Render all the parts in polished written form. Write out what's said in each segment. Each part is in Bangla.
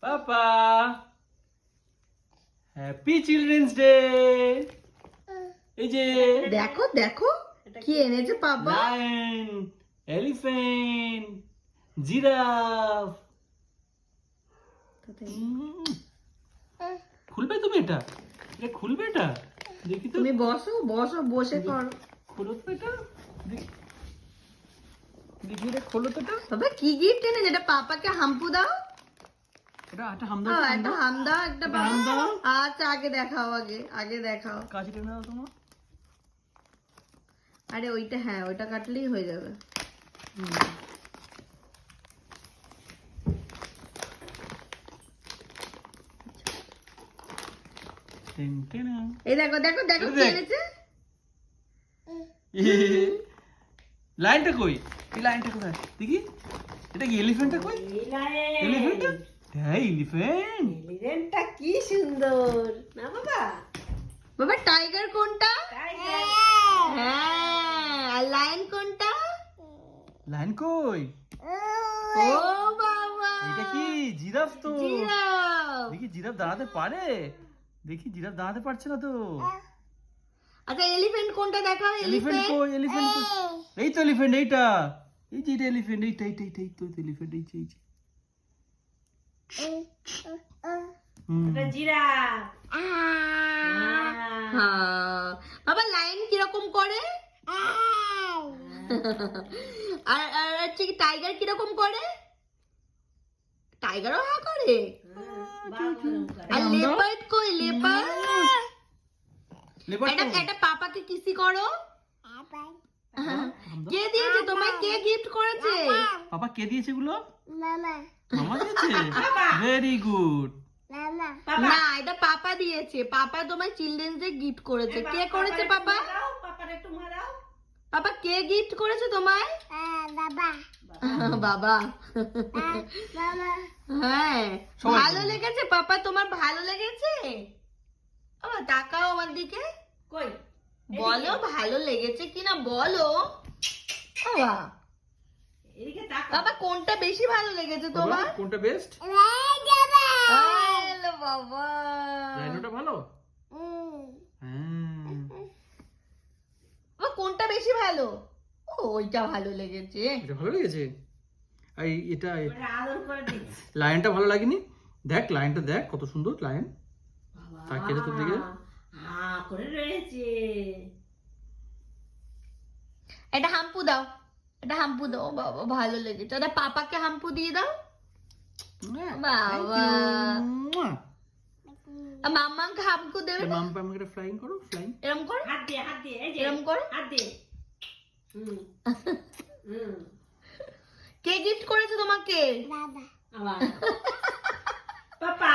পাপা হ্যাপি চিলড্রেন্স ডে। এই যে দেখো দেখো কি এনেছে পাপা। Lion, elephant, giraffe. খুলবে তুমি এটা? এটা খুলবে এটা? দেখি তো। তুমি বসো বসো বসে করো। খোলো তো এটা। দেখি দেখি এটা খোলো তো এটা। বাবা কি গিফট এনেছে? এটা পাপাকে হাম্পু দাও। এটা একটা হাম দাও, একটা হাম দাও, একটা একটা হাম দাও। আচ্ছা আগে দেখাও, আগে দেখাও। কাছে টেনে দাও তোমার। আরে ওইটা, হ্যাঁ ওইটা কাটলেই হয়ে যাবে। এই দেখো দেখো দেখো কি এনেছে। লাইনটা কই? এই লাইনটা কোথায় দেখি? এটা কি এলিফ্যান্টটা কই? এলিফ্যান্টটা? হ্যাঁ এলিফ্যান্ট। এলিফ্যান্টটা কি সুন্দর না বাবা। বাবা টাইগার কোনটা? হ্যাঁ, আর লায়ন কোনটা? লাইন কই? ও বাবা, এটা কি জিরাফ তো? জিরাফ। দেখি জিরাফ দাঁড়াতে পারে? দেখি জিরাফ দাঁড়াতে পারছে না তো। আচ্ছা এলিফ্যান্ট কোনটা দেখাও। এলিফ্যান্ট কই? এলিফ্যান্ট কই? এই তো এলিফ্যান্ট, এইটা। এই যে এটা এলিফ্যান্ট, এইটা এইটা এইটা এই তো এলিফ্যান্ট, এই যে এই যে। এটা জিরাফ। হ্যাঁ বাবা, লায়ন কিরকম করে? আর আর হচ্ছে কি টাইগার কিরকম করে? টাইগারও হ্যাঁ করে। আর লেপার্ড কই? লেপার্ড। লেপার্ড এটা পাপাকে কিসি করো। কে দিয়েছে তোমায়? কে গিফট করেছে? পাপা কে দিয়েছে এগুলো? মামা দিয়েছে। Very good. না এটা পাপা দিয়েছে। পাপা তোমায় চিলড্রেন্স ডে গিফট করেছে। কে করেছে পাপা? পাপার একটু মারাও। পাপা কে গিফট করেছে তোমায়? বাবা। হ্যাঁ ভালো লেগেছে পাপা? তোমার ভালো লেগেছে? বাবা তাকাও আমার দিকে, কই বলো ভালো লেগেছে কিনা বলো। বাবা এদিকে তাকা। বাবা কোনটা বেশি ভালো লেগেছে তোমার? কোনটা বেস্ট? হ্যালো বাবা। রাইনোটা ভালো? হ্যাঁ। বাবা কোনটা বেশি ভালো? ও ওইটা ভালো লেগেছে। এটা ভালো লেগেছে। এই এটা ওটা আদর করে দিই। লাইনটা ভালো লাগেনি? দেখ লাইনটা দেখ কত সুন্দর লাইন। তাকিয়ে তোর দিকে। হ্যাঁ করে রয়েছে। এটা হাম্পু দাও, এটা হাম্পু দাও। বাবা ভালো লেগেছে। এটা পাপাকে হাম্পু দিয়ে দাও। বাবা মাম্মাকে হাম্পু দেবে না? মাম্পা আমাকে ফ্লাইং করো, ফ্লাইং। এরম করো, হাত দিয়ে এই যে এরম করো। হাত দিয়ে। হুম কে গিফট করেছে তোমাকে? আবার পাপা।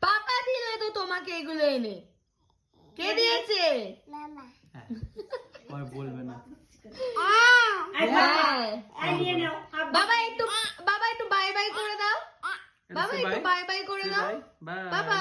পাপা দিল তো তোমাকে এগুলো এনে। কে দিয়েছে? আর বলবে না। এই পাপা হ্যাঁ। এই নিয়ে নাও। বাবা একটু বাই বাই করে দাও। বাবা একটু বাই বাই করে দাও। বাই। বাবা